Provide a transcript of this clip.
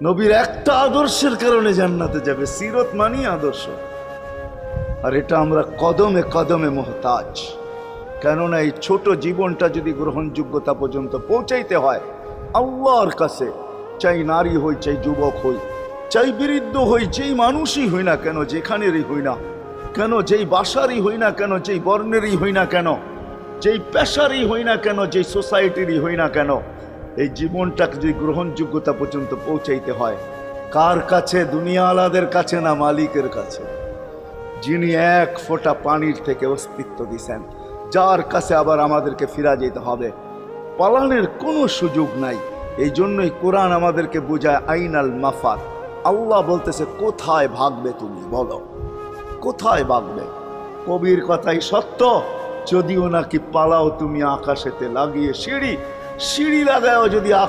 নবীর একটা আদর্শের কারণে জান্নাতে যাবে। সিরত মানি আদর্শ। আর এটা আমরা কদমে কদমে মুহতাজ। কেননা এই ছোট জীবনটা যদি গ্রহণযোগ্যতা পর্যন্ত পৌঁছাইতে হয় আল্লাহর কাছে, চাই নারী হই, চাই যুবক হই, চাই বৃদ্ধ হই, যেই মানুষই হই না কেন, যেখানেরই হই না কেন, যেই বাসারই হই না কেন, যেই বর্ণেরই হই না কেন, যেই পেশারই হই না কেন, যেই সোসাইটিরই হই না কেন, এই জীবনটাকে যদি গ্রহণযোগ্যতা পর্যন্ত পৌঁছাইতে হয় কার কাছে? দুনিয়াওয়ালাদের কাছে না, মালিকের কাছে, যিনি এক ফোঁটা পানির থেকে অস্তিত্ব দিছেন, যার কাছে আবার আমাদেরকে ফিরা যেতে হবে। পালানের কোনো সুযোগ নাই। এই জন্যই কোরআন আমাদেরকে বোঝায় আইনাল মাফার। আল্লাহ বলতেছে কোথায় ভাগবে তুমি, বলো কোথায় ভাগবে? কবির কথাই সত্য, যদিও নাকি পালাও তুমি আকাশেতে লাগিয়ে সিঁড়ি, সিঁড়ি লাগাও যদি আকাশ